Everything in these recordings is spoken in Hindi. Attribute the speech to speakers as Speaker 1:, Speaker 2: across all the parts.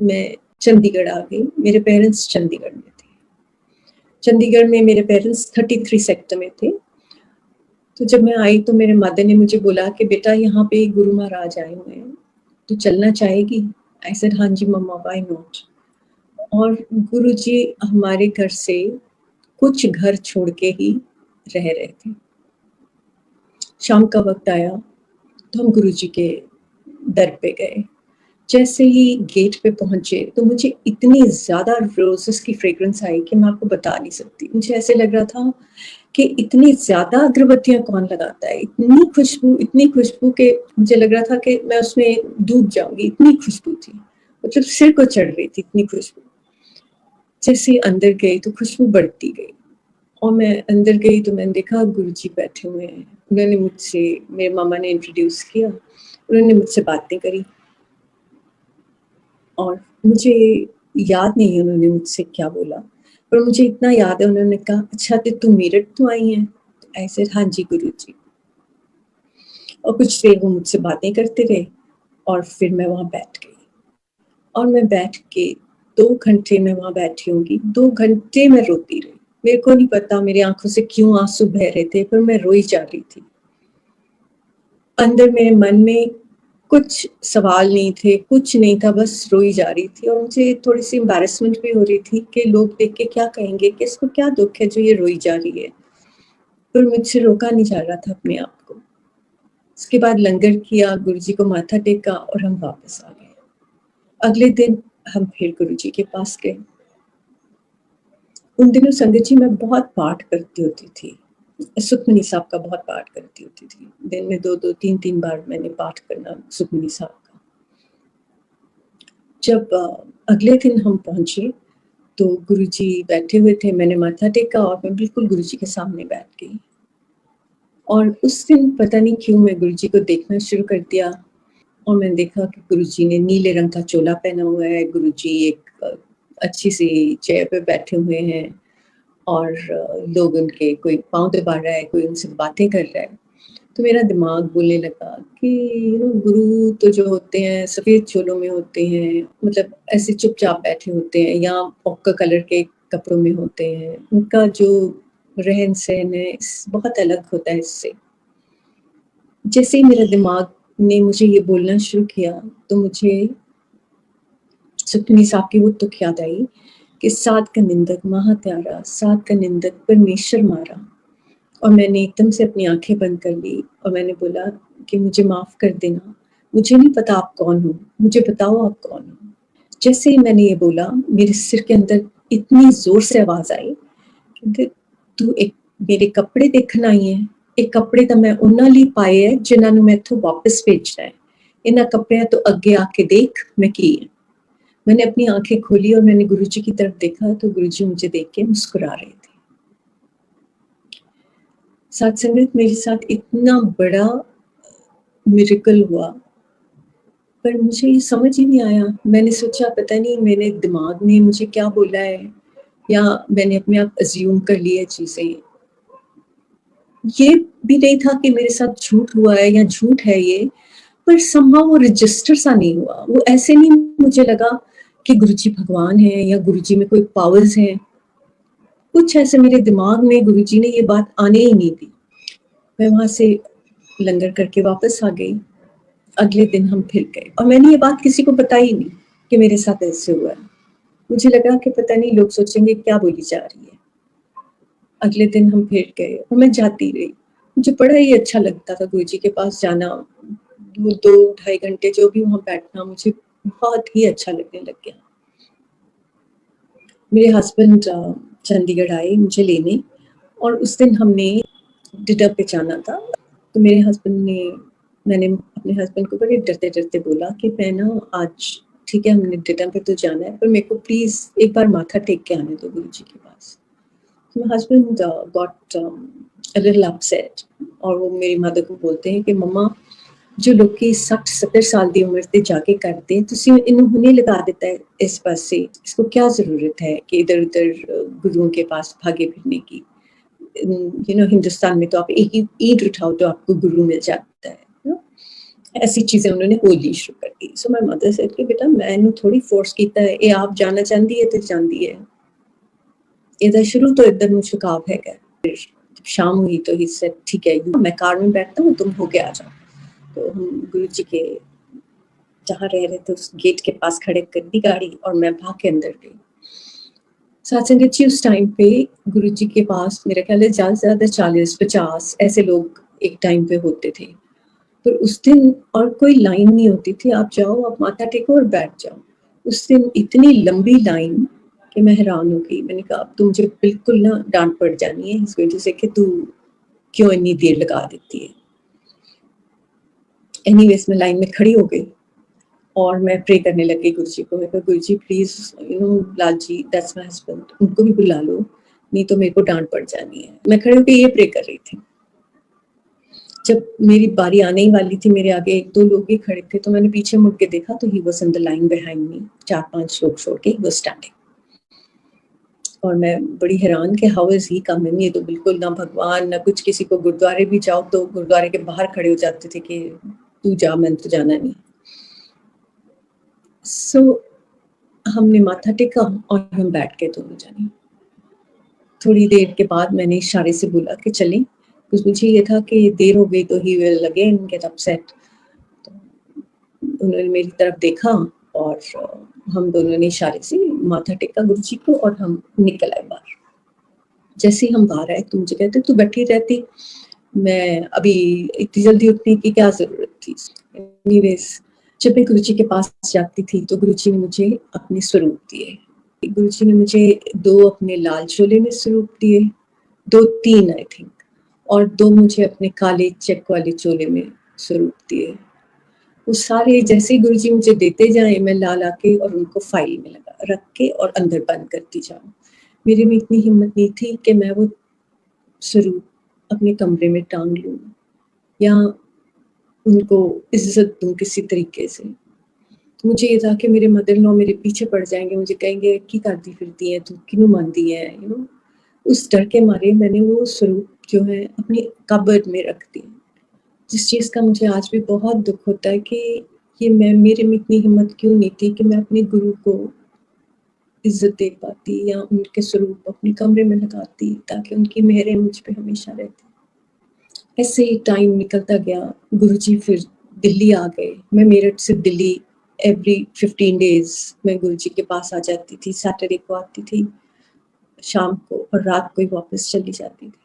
Speaker 1: मैं चंडीगढ़ आ गई। मेरे पेरेंट्स चंडीगढ़ में थे। चंडीगढ़ में मेरे पेरेंट्स 33 सेक्टर में थे। तो जब मैं आई तो मेरे मदर ने मुझे बोला कि बेटा यहाँ पे गुरु महाराज आए हुए हैं, तू चलना चाहेगी? आई सेड हाँ जी मम्मा, व्हाई नॉट। और गुरुजी हमारे घर से कुछ घर छोड़ के ही रह रहे थे। शाम का वक्त आया तो हम गुरुजी के दर पे गए। जैसे ही गेट पे पहुंचे तो मुझे इतनी ज़्यादा रोजेस की फ्रेग्रेंस आई कि मैं आपको बता नहीं सकती। मुझे ऐसे लग रहा था कि इतनी ज़्यादा अगरबत्तियाँ कौन लगाता है, इतनी खुशबू कि मुझे लग रहा था कि मैं उसमें डूब जाऊंगी, इतनी खुशबू थी, मतलब सिर को चढ़ रही थी इतनी खुशबू। जैसे अंदर गई तो खुशबू बढ़ती गई और मैं अंदर गई तो मैंने देखा गुरुजी बैठे हुए हैं। उन्होंने मुझसे, मेरे मामा ने इंट्रोड्यूस किया, उन्होंने मुझसे बातें करी और मुझे याद नहीं है उन्होंने मुझसे क्या बोला, पर मुझे इतना याद है उन्होंने कहा अच्छा तो तुम मेरठ तो आई हैं? ऐसे हाँ जी गुरुजी। और कुछ देर वो मुझसे बातें करते रहे और फिर मैं वहाँ बैठ गई और मैं बैठ के 2 घंटे मैं वहाँ बैठी होंगी। 2 घंटे मैं रोती रही। मेरे को नहीं पता मेरी आंखों से क्यों आंसू बह रहे थे, पर मैं रोई जा रही थी। अंदर मेरे मन में कुछ सवाल नहीं थे, कुछ नहीं था, बस रोई जा रही थी और मुझे थोड़ी-सी एम्बैरेसमेंट भी हो रही थी कि लोग देख के क्या कहेंगे कि इसको क्या दुःख है जो ये रोई जा रही है। पर मुझसे रोका नहीं जा रहा था अपने आप को। उसके बाद लंगर किया, गुरुजी को माथा टेका और हम वापस आ गए। अगले दिन हम फिर गुरुजी के पास गए। उन दिनों संगत जी मैं बहुत पाठ करती होती थी। सुखमनी साहब का बहुत पाठ करती होती थी। दिन में 2-2 3-3 बार मैंने पाठ करना सुखमनी साहब का। जब अगले दिन हम पहुँचे तो गुरुजी बैठे हुए थे, मैंने माथा टेका और मैं बिल्कुल गुरुजी के सामने बैठ गई। और उस दिन पता नहीं क्यों मैं गुरुजी को देखना शुरू कर दिया और मैंने देखा कि गुरुजी ने नीले रंग का चोला पहना हुआ है। गुरुजी एक अच्छी सी चेयर पे बैठे हुए हैं और लोग उनके, कोई पाँव दबा रहा है, कोई उनसे बातें कर रहा है। तो मेरा दिमाग बोलने लगा कि गुरु तो जो होते हैं सफ़ेद चोलों में होते हैं, मतलब ऐसे चुपचाप बैठे होते हैं या ओका कलर के कपड़ों में होते हैं। उनका जो रहन-सहन है बहुत अलग होता है इससे। जैसे ही मेरा दिमाग ने मुझे ये बोलना शुरू किया तो मुझे सुखमनी साहब की वो तुक याद आई कि साध का निंदक महा प्यारा, साध का निंदक परमेश्वर मारा। और मैंने एकदम से अपनी आँखें बंद कर ली और मैंने बोला कि मुझे माफ़ कर देना, मुझे नहीं पता आप कौन हो, मुझे बताओ आप कौन हो? जैसे ही मैंने ये बोला, मेरे सिर के अंदर इतनी ज़ोर से आवाज़ आई कि तू एक मेरे कपड़े देखन आई है? ਇਹ ਕੱਪੜੇ ਤਾਂ ਮੈਂ ਉਹਨਾਂ ਲਈ ਪਾਏ ਹੈ ਜਿਨ੍ਹਾਂ ਨੂੰ ਮੈਂ ਇੱਥੋਂ ਵਾਪਸ ਭੇਜਣਾ है। इन्हां कपड़ियां तो अगे आके देख मैं की है। मैंने अपनी आँखें खोली और मैंने गुरुजी की तरफ देखा तो गुरुजी मुझे देख के मुस्कुरा रहे थे। साथ संगत मेरे साथ इतना बड़ा मिरेकल हुआ, पर मुझे ये समझ ही नहीं आया। मैंने सोचा पता नहीं मेरे दिमाग ने मुझे क्या बोला है या मैंने अपने आप अज़्यूम कर ली है चीज़ें। ये भी नहीं था कि मेरे साथ झूठ हुआ है या झूठ है ये, पर समहाउ वो रजिस्टर सा नहीं हुआ। वो ऐसे नहीं मुझे लगा कि गुरुजी भगवान हैं या गुरुजी में कोई पावर्स हैं। कुछ ऐसे मेरे दिमाग में गुरुजी ने ये बात आने ही नहीं दी। मैं वहाँ से लंगर करके वापस आ गई। अगले दिन हम फिर गए और मैंने ये बात किसी को बताई नहीं कि मेरे साथ ऐसे हुआ है। मुझे लगा कि पता नहीं लोग सोचेंगे क्या बोली जा रही है। अगले दिन हम फिर गए और मैं जाती रही। मुझे बड़ा ही अच्छा लगता था गुरुजी के पास जाना। 2 ढाई घंटे जो भी वहाँ बैठना मुझे बहुत ही अच्छा लगने लग गया। मेरे हस्बैंड चंडीगढ़ आए मुझे लेने और उस दिन हमने डिनर पे जाना था। तो मेरे हस्बैंड ने, मैंने अपने हस्बैंड को बड़े डरते-डरते बोला कि मैं ना आज ठीक है हमने डिनर पे तो जाना है पर मेरे को प्लीज़ एक बार माथा टेक के आने दो गुरुजी के पास। तो my husband got a little upset और वो मेरी मदर को बोलते हैं कि मम्मा जो लोग 60-70 साल ਦੀ ਉਮਰ ਤੇ ਜਾ ਕੇ ਕਰਦੇ ਤੁਸੀਂ ਇਹਨੂੰ ਹੁਣੇ लगा देता है इस पासे, इसको क्या ज़रूरत है कि इधर-उधर गुरुओं के पास भागे फिरने की। हिंदुस्तान में तो आप एक ही ईंट उठाओ तो आपको गुरु मिल जाता है ना? ऐसी चीज़ें उन्होंने बोलनी शुरू कर दी। सो माय मदर सेड कि बेटा मैंने थोड़ी फोर्स कीता है, ये आप जाना चाहती है तो जांदी है। ਇਹਦਾ शुरू तो इधर ਨੂੰ झुकाव हैगा। फिर जब शाम हुई तो ही सेड ठीक है, मैं कार में बैठता हूँ, तुम होके आ जाओ। तो हम गुरुजी के जहाँ रह रहे थे उस गेट के पास खड़े कर दी गाड़ी और मैं भाग के अंदर गई। साथ संगत जी उस टाइम पे गुरुजी के पास मेरा ख्याल है ज़्यादा से ज़्यादा 40-50 ऐसे लोग एक टाइम पे होते थे। पर उस दिन और कोई लाइन नहीं होती थी, आप जाओ, आप माथा टेको और बैठ जाओ। उस दिन इतनी लंबी लाइन कि मैं हैरान हो गई। मैंने कहा अब तो मुझे बिल्कुल ना डाँट पड़ जानी है इस वजह से कि तू क्यों इतनी देर लगा देती है। एनीवेज़ मैं लाइन में खड़ी हो गई और मैं प्रे करने लगी गुरुजी को। मैं कहा guruji please Lal ji that's my husband, उनको भी बुला लो, नहीं तो मेरे को डाँट पड़ जानी है। मैं खड़े होके ये प्रे कर रही थी। जब मेरी बारी आने ही वाली थी, मेरे आगे 1-2 लोग ही खड़े थे, तो मैंने पीछे मुड़ के देखा तो he was in the line behind me. 4-5 लोग छोड़ के ही वाज़ स्टैंडिंग। और मैं बड़ी हैरान कि हाउ इज़ ही कमिंग, ये तो बिल्कुल ना भगवान ना कुछ, किसी को गुरुद्वारे भी जाओ तो गुरुद्वारे के बाहर खड़े हो जाते थे कि तू जा, मैंने तो जाना नहीं। सो हमने माथा टेका और हम बैठ गए दोनों जने। थोड़ी देर के बाद मैंने इशारे से बोला कि चलें, क्योंकि मुझे ये था कि देर हो गई तो he will again get upset. तो उन्होंने मेरी तरफ देखा और हम दोनों ने इशारे से माथा टेका गुरुजी को और हम निकल आए बाहर। जैसे ही हम बाहर आए तो मुझे कहते तू बैठी रहती, मैं अभी इतनी जल्दी उठने की क्या ज़रूरत थी। एनीवेज़ जब मैं गुरुजी के पास जाती थी तो गुरुजी ने मुझे अपने स्वरूप दिए। गुरुजी ने मुझे 2 अपने लाल चोले में स्वरूप दिए, 2-3 आई थिंक, और 2 मुझे अपने काले चेक वाले चोले में स्वरूप दिए। वो सारे जैसे ही गुरुजी मुझे देते जाएँ, मैं ला के और उनको फाइल में लगा रख के और अंदर बंद करती जाऊँ। मेरे में इतनी हिम्मत नहीं थी कि मैं वो स्वरूप अपने कमरे में टांग लूँ या उनको इज़्ज़त दूँ किसी तरीके से। मुझे ये था कि मेरे मदर इन लॉ मेरे पीछे पड़ जाएँगे, मुझे कहेंगे की करती फिरती है तू, किनू मानदी है, उस डर के मारे मैंने वो स्वरूप जो है अपनी कबर्ड में रख दिए। जिस चीज़ का मुझे आज भी बहुत दुःख होता है कि ये मेरे में इतनी हिम्मत क्यों नहीं थी कि मैं अपने गुरु को इज़्ज़त दे पाती या उनके स्वरूप अपने कमरे में लगाती ताकि उनकी मेहरें मुझ पे हमेशा रहती। ऐसे ही टाइम निकलता गया, गुरुजी फिर दिल्ली आ गए। मैं मेरठ से दिल्ली एवरी 15 डेज़ मैं गुरुजी के पास आ जाती थी, सैटरडे को आती थी, शाम को, और रात को ही वापस चली जाती थी।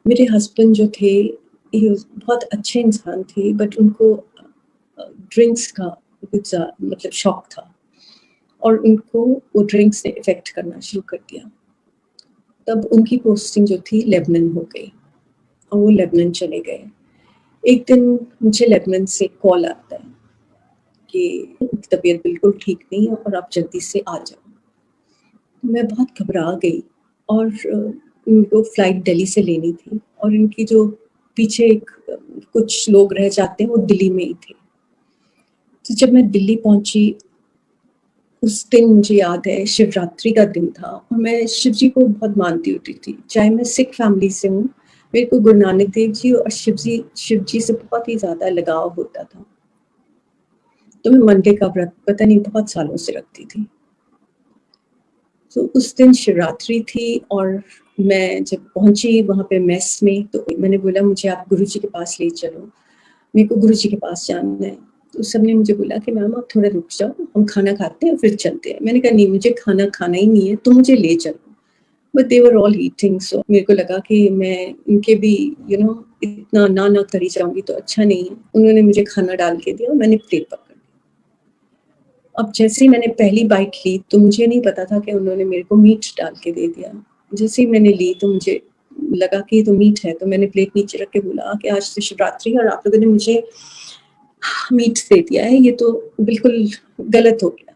Speaker 1: मेरे हस्बैंड जो थे ये बहुत अच्छे इंसान थे, बट उनको ड्रिंक्स का कुछ मतलब शौक था और उनको वो ड्रिंक्स ने इफ़ेक्ट करना शुरू कर दिया। तब उनकी पोस्टिंग जो थी लेबनान हो गई और वो लेबनान चले गए। एक दिन मुझे लेबनान से कॉल आता है कि तबीयत बिल्कुल ठीक नहीं है और आप जल्दी से आ जाओ। मैं बहुत घबरा गई और उनको फ्लाइट दिल्ली से लेनी थी और इनकी जो पीछे कुछ लोग रह जाते हैं वो दिल्ली में ही थे। तो जब मैं दिल्ली पहुँची, उस दिन मुझे याद है शिवरात्रि का दिन था और मैं शिव जी को बहुत मानती होती थी। चाहे मैं सिख फैमिली से हूँ, मेरे को गुरु नानक देव जी और शिव जी से बहुत ही ज़्यादा लगाव होता था। तो मैं मंडे का व्रत पता नहीं बहुत सालों से रखती थी। तो उस दिन शिवरात्रि थी और मैं जब पहुँची वहाँ पे मेस में तो मैंने बोला मुझे आप गुरुजी के पास ले चलो, मेरे को गुरुजी के पास जाना है। तो सबने मुझे बोला कि मैम आप थोड़ा रुक जाओ, हम खाना खाते हैं फिर चलते हैं। मैंने कहा नहीं, मुझे खाना खाना ही नहीं है, तो मुझे ले चलो। But they were all eating, so मेरे को लगा कि मैं इनके भी इतना ना करी जाऊँगी तो अच्छा नहीं है। उन्होंने मुझे खाना डाल के दिया और मैंने प्लेट पकड़ ली। अब जैसे ही मैंने पहली बाइट ली तो मुझे नहीं पता था कि उन्होंने मेरे को मीट डाल के दे दिया। जैसे ही मैंने ली तो मुझे लगा कि ये तो मीट है, तो मैंने प्लेट नीचे रख के बोला कि आज तो शिवरात्रि है और आप लोगों ने मुझे मीट दे दिया है, ये तो बिल्कुल गलत हो गया।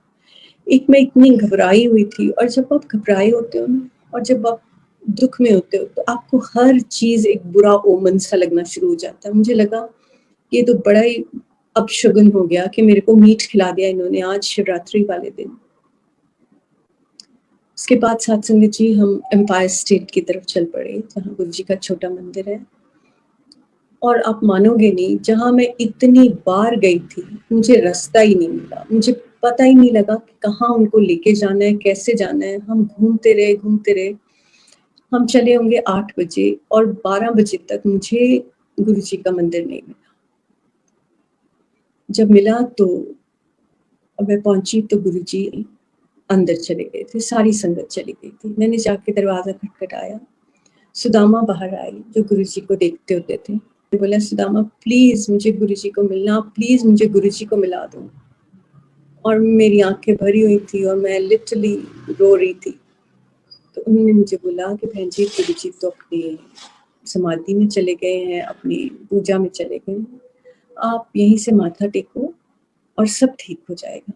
Speaker 1: एक मैं इतनी घबराई हुई थी और जब आप घबराए होते हो ना और जब आप दुःख में होते हो तो आपको हर चीज़ एक बुरा ओमेन सा लगना शुरू हो जाता है। मुझे लगा ये तो बड़ा ही अपशगुन हो गया कि मेरे को मीट खिला दिया इन्होंने आज शिवरात्रि वाले दिन। उसके बाद साथ संगत जी हम एम्पायर स्टेट की तरफ चल पड़े, जहाँ गुरुजी का छोटा मंदिर है। और आप मानोगे नहीं, जहाँ मैं इतनी बार गई थी, मुझे रास्ता ही नहीं मिला। मुझे पता ही नहीं लगा कि कहाँ उनको लेके जाना है, कैसे जाना है। हम घूमते रहे, घूमते रहे। हम चले होंगे 8 बजे और 12 बजे तक मुझे गुरुजी का मंदिर नहीं मिला। जब मिला तो मैं पहुँची तो गुरुजी अंदर चले गए थे, सारी संगत चली गई थी। मैंने जाके दरवाज़ा खटखटाया, सुदामा बाहर आई जो गुरुजी को देखते होते थे। मैंने बोला, सुदामा प्लीज़ मुझे गुरुजी को मिलना, प्लीज़ मुझे गुरुजी को मिला दो। और मेरी आँखें भरी हुई थी और मैं लिटरली रो रही थी। तो उन्होंने मुझे बोला कि बहन जी, गुरुजी तो अपनी समाधि में चले गए हैं, अपनी पूजा में चले गए हैं। आप यहीं से माथा टेको और सब ठीक हो जाएगा।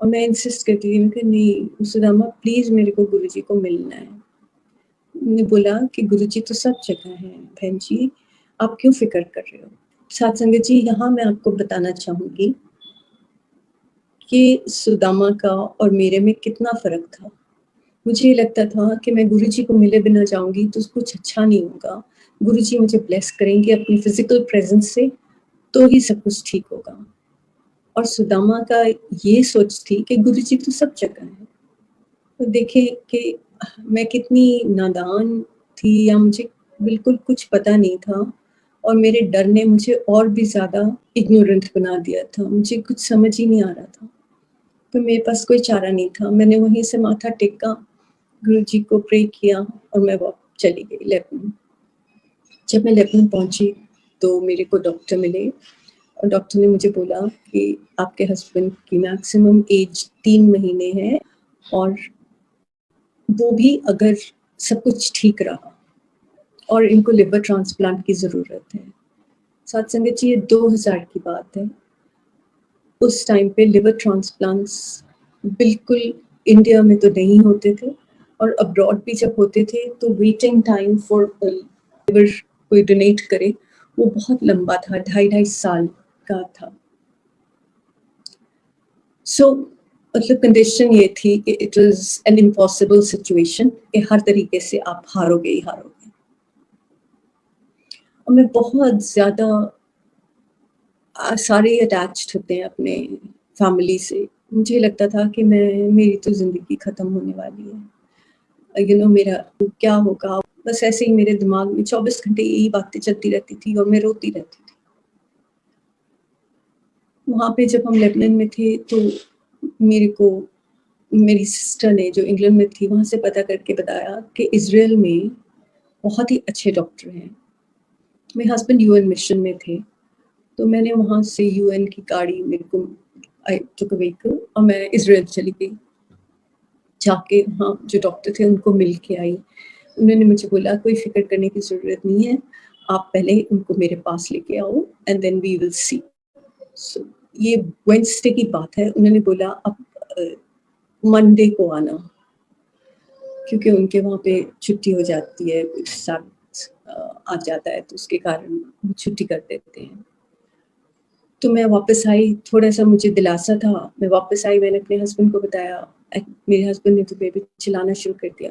Speaker 1: और मैं इंसिस्ट करती थी, मैं कहा नहीं सुदामा प्लीज़ मेरे को गुरुजी को मिलना है। उन्होंने बोला कि गुरुजी तो सब जगह हैं बहन जी, आप क्यों फ़िक्र कर रहे हो? साथ संगत जी, यहाँ मैं आपको बताना चाहूँगी कि सुदामा का और मेरे में कितना फ़र्क था। मुझे ये लगता था कि मैं गुरुजी को मिले बिना जाऊँगी तो कुछ अच्छा नहीं होगा। गुरुजी मुझे ब्लेस करेंगे अपनी फ़िज़िकल प्रेज़ेंस से, तो ही सब कुछ ठीक होगा। और सुदामा का ये सोच थी कि गुरुजी तो सब जगह हैं। तो देखिए कि मैं कितनी नादान थी, या मुझे बिल्कुल कुछ पता नहीं था और मेरे डर ने मुझे और भी ज़्यादा इग्नोरेंट बना दिया था। मुझे कुछ समझ ही नहीं आ रहा था। तो मेरे पास कोई चारा नहीं था। मैंने वहीं से माथा टेका, गुरुजी को प्रे किया और मैं चली गई लेबनान। जब मैं लेबनान पहुँची तो मेरे को डॉक्टर मिले और डॉक्टर ने मुझे बोला कि आपके हस्बैंड की मैक्सिमम एज 3 महीने है और वो भी अगर सब कुछ ठीक रहा और इनको लिवर ट्रांसप्लांट की ज़रूरत है। साथ संगत जी, ये 2000 की बात है। उस टाइम पे लिवर ट्रांसप्लांट्स बिल्कुल इंडिया में तो नहीं होते थे और अब्रॉड भी जब होते थे तो वेटिंग टाइम फॉर लिवर कोई डोनेट करे वो बहुत लंबा था, 2.5 साल का था। सो मतलब कंडीशन ये थी कि it was an impossible situation कि हर तरीके से आप हारोगे ही हारोगे। और मैं बहुत ज़्यादा सारे अटैच्ड होते हैं अपने फैमिली से। मुझे लगता था कि मेरी तो ज़िंदगी ख़त्म होने वाली है। यू नो मेरा क्या होगा? बस ऐसे ही मेरे दिमाग में 24 घंटे यही बातें चलती रहती थी और मैं रोती रहती थी। वहाँ पे जब हम लेबनान में थे तो मेरे को मेरी सिस्टर ने जो इंग्लैंड में थी वहाँ से पता करके बताया कि इज़राइल में बहुत ही अच्छे डॉक्टर हैं। मेरे हस्बैंड यूएन मिशन में थे, तो मैंने वहाँ से यूएन की गाड़ी मेरे को आई टुक अ व्हीकल और मैं इज़राइल चली गई। जाके वहाँ जो डॉक्टर थे उनको मिल के आई। उन्होंने मुझे बोला कोई फ़िक्र करने की ज़रूरत नहीं है, आप पहले उनको मेरे पास लेके आओ and then we will see. So ये वेडनेसडे की बात है। उन्होंने बोला अब मंडे को आना, क्योंकि उनके वहाँ पे छुट्टी हो जाती है, कुछ साथ आ जाता है तो उसके कारण वो छुट्टी कर देते हैं। तो मैं वापस आई, थोड़ा-सा मुझे दिलासा था, मैं वापस आई, मैंने अपने हस्बैंड को बताया। मेरे हस्बैंड ने तो बेबी चिल्लाना शुरू कर दिया,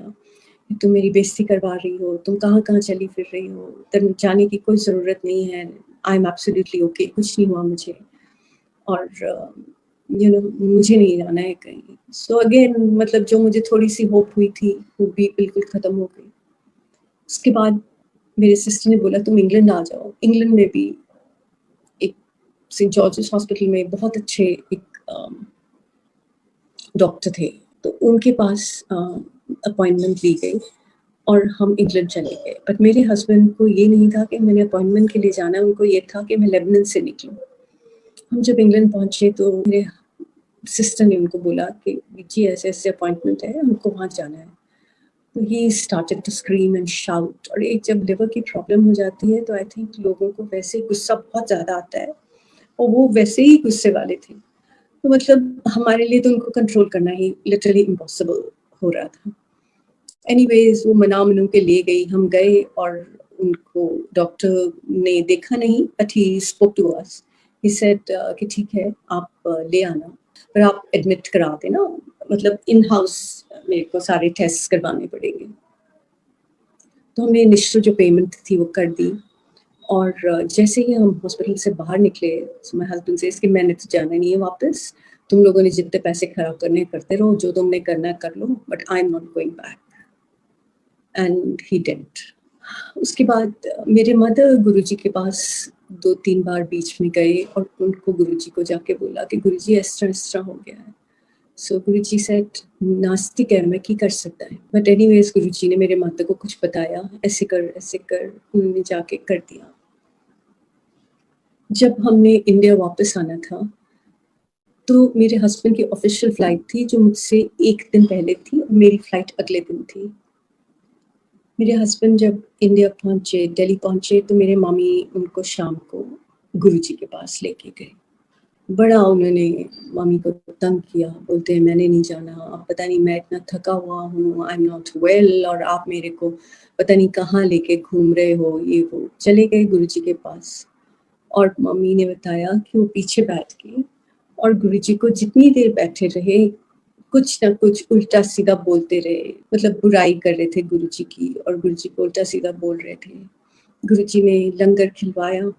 Speaker 1: कि तुम मेरी बेइज़्ज़ती करवा रही हो, तुम कहाँ-कहाँ चली फिर रही हो, तुम जाने की कोई ज़रूरत नहीं है, आई एम एब्सोल्यूटली ओके, कुछ नहीं हुआ मुझे और यू नो मुझे नहीं जाना है कहीं। सो अगेन मतलब जो मुझे थोड़ी-सी होप हुई थी, वो भी बिल्कुल ख़त्म हो गई। उसके बाद मेरे सिस्टर ने बोला तुम इंग्लैंड आ जाओ। इंग्लैंड में भी एक सेंट जॉर्जेस हॉस्पिटल में बहुत अच्छे एक डॉक्टर थे, तो उनके पास अपॉइंटमेंट ली गई और हम इंग्लैंड चले गए। बट मेरे हस्बैंड को ये नहीं था कि मैंने अपॉइंटमेंट के लिए जाना है, उनको ये था कि मैं लेबनान से निकलूँ। हम जब इंग्लैंड पहुँचे तो मेरे सिस्टर ने उनको बोला कि जी ऐसे-ऐसे अपॉइंटमेंट है, हमको वहाँ जाना है। तो he started to scream and shout और एक जब लिवर की प्रॉब्लम हो जाती है तो आई थिंक लोगों को वैसे ही गुस्सा बहुत ज़्यादा आता है और वो वैसे ही गुस्से वाले थे। तो मतलब हमारे लिए तो उनको कंट्रोल करना ही लिटरली इम्पॉसिबल हो रहा था। एनीवेज़ वो मना-मनु के ले गई, हम गए और उनको डॉक्टर ने देखा नहीं but he spoke to us. He said कि ठीक है आप ले आना, पर आप एडमिट करा देना, मतलब इन हाउस मेरे को सारे टेस्ट करवाने पड़ेंगे। तो हमने इनिशियल जो पेमेंट थी वो कर दी और जैसे ही हम हॉस्पिटल से बाहर निकले, माय हस्बैंड सेज कि मैंने तो जाना नहीं है वापस, तुम लोगों ने जितने पैसे खराब करने हैं करते रहो, जो तुमने करना है कर लो, but I am not going back. And he didn't. उसके बाद मेरे मदर गुरुजी के पास 2-3 बार बीच में गए और उनको गुरुजी को जाके बोला कि गुरुजी इस तरह हो गया है। सो गुरुजी सेड नास्तिक है, मैं की कर सकता है। बट एनीवेज गुरुजी ने मेरे माता को कुछ बताया, ऐसे कर, उन्होंने जाके कर दिया। जब हमने इंडिया वापस आना था, तो मेरे हस्बैंड की ऑफिशियल फ्लाइट थी जो मुझसे 1 दिन पहले थी और मेरी फ्लाइट अगले दिन थी। मेरे हस्बैंड जब इंडिया पहुँचे, दिल्ली पहुँचे, तो मेरे मामी उनको शाम को गुरुजी के पास लेके गए। बड़ा उन्होंने मामी को तंग किया, बोलते हैं मैंने नहीं जाना, अब पता नहीं मैं इतना थका हुआ हूँ, आई एम नॉट वेल, और आप मेरे को पता नहीं कहाँ लेके घूम रहे हो, ये वो। चले गए गुरुजी के पास और मम्मी ने बताया कि वो पीछे बैठ के और गुरुजी को जितनी देर बैठे रहे, कुछ ना कुछ उल्टा सीधा बोलते रहे, मतलब बुराई कर रहे थे गुरुजी की और गुरुजी को उल्टा सीधा बोल रहे थे। गुरुजी ने लंगर खिलवाया,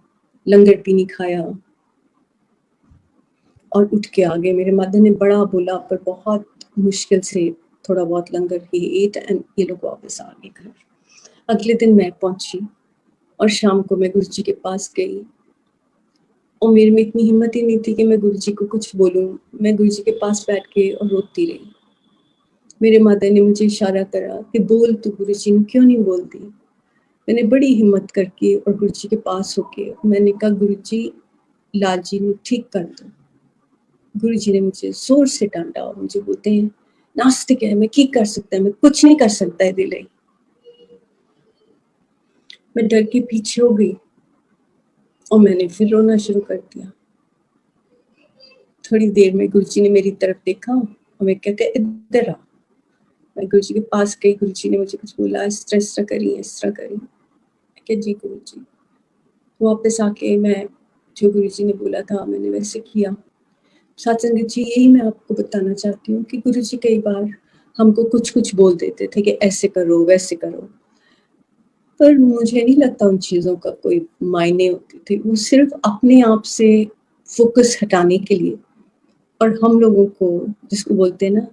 Speaker 1: लंगर भी नहीं खाया और उठ के आ गए। मेरे मदर ने बड़ा बोला पर बहुत मुश्किल से थोड़ा बहुत लंगर ही एट एंड ये लोग वापस आ गए घर। अगले दिन मैं पहुंची और शाम को मैं गुरुजी के पास गई और मेरे में इतनी हिम्मत ही नहीं थी कि मैं गुरुजी को कुछ बोलूं। मैं गुरुजी के पास बैठ के और रोती रही। मेरे मदर ने मुझे इशारा करा कि बोल, तू गुरुजी ने क्यों नहीं बोलती। मैंने बड़ी हिम्मत करके और गुरुजी के पास होके मैंने कहा गुरुजी लाल जी ने ठीक कर दो। गुरुजी ने मुझे जोर से डांटा और मुझे बोलते हैं नास्तिक है, मैं की कर सकता है, मैं कुछ नहीं कर सकता है दिले। मैं डर के पीछे हो गई और मैंने फिर रोना शुरू कर दिया। थोड़ी देर में गुरुजी ने मेरी तरफ देखा और मैं कहते इधर आ। मैं गुरुजी के पास गई, गुरुजी ने मुझे कुछ बोला, इस तरह करी, इस तरह करी। मैं कहा जी गुरुजी। वापस आके मैं जो गुरुजी ने बोला था मैंने वैसे किया। सत्संग जी, यही मैं आपको बताना चाहती हूँ कि गुरुजी कई बार हमको कुछ बोल देते थे कि ऐसे करो वैसे करो, पर मुझे नहीं लगता उन चीज़ों का कोई मायने होते थे। वो सिर्फ अपने आप से फोकस हटाने के लिए और हम लोगों को, जिसको बोलते हैं ना,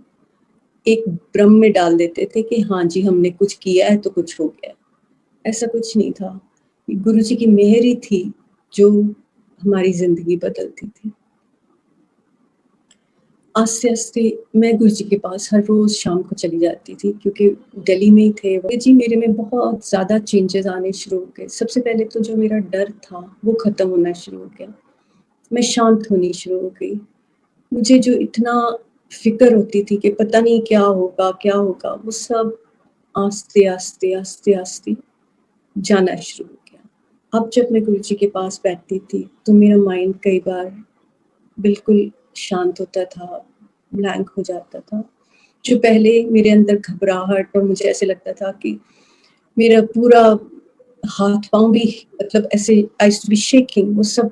Speaker 1: एक भ्रम में डाल देते थे कि हाँ जी हमने कुछ किया है तो कुछ हो गया। ऐसा कुछ नहीं था। गुरुजी की मेहर ही थी जो हमारी जिंदगी बदलती थी। आस्ते-आस्ते मैं गुरुजी के पास हर रोज़ शाम को चली जाती थी क्योंकि दिल्ली में ही थे वो। जी मेरे में बहुत ज़्यादा चेंजेस आने शुरू हो गए। सबसे पहले तो जो मेरा डर था वो ख़त्म होना शुरू हो गया। मैं शांत होनी शुरू हो गई। मुझे जो इतना फ़िक्र होती थी कि पता नहीं क्या होगा, वो सब आस्ते-आस्ते जाना शुरू हो गया। अब जब मैं गुरुजी के पास बैठती थी तो मेरा माइंड कई बार बिल्कुल शांत होता था, ब्लैंक हो जाता था। जो पहले मेरे अंदर घबराहट और मुझे ऐसे लगता था कि मेरा पूरा हाथ-पाँव भी मतलब ऐसे I used to be shaking, वो सब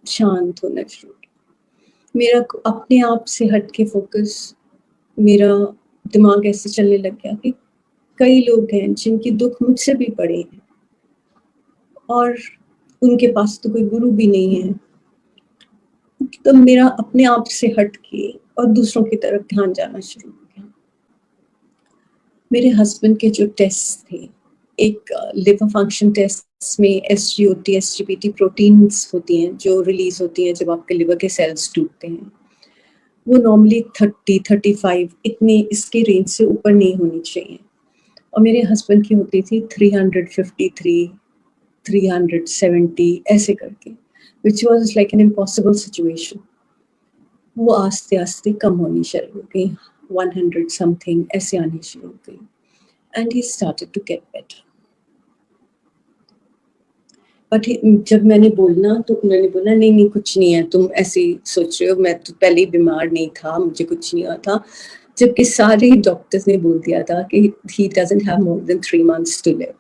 Speaker 1: शांत होना शुरू हो गया। मेरा अपने आप से हट के फ़ोकस, मेरा दिमाग ऐसे चलने लग गया कि कई लोग हैं जिनके दुःख मुझसे भी बड़े हैं और उनके पास तो कोई गुरु भी नहीं है। तो मेरा अपने आप से हट के और दूसरों की तरफ ध्यान जाना शुरू हो गया। मेरे हस्बैंड के जो टेस्ट थे, एक लिवर फंक्शन टेस्ट में एसजीओटी, एसजीपीटी प्रोटीन्स होती हैं जो रिलीज़ होती हैं जब आपके लिवर के सेल्स टूटते हैं। वो नॉर्मली 30-35 इतने इसके रेंज से ऊपर नहीं होनी चाहिए और मेरे हस्बैंड की होती थी 353, 370 ऐसे करके, which was like an impossible situation. वो आस्ते-आस्ते कम होनी शुरू हो गई, 100 समथिंग ऐसे आनी शुरू हो गई and he started to get better. But जब मैंने बोलना तो उन्होंने बोला नहीं कुछ नहीं है, तुम ऐसे ही सोच रहे हो, मैं तो पहले ही बीमार नहीं था, मुझे कुछ नहीं हुआ था। जबकि सारे डॉक्टर्स ने बोल दिया था कि he doesn't have more than 3 months to live.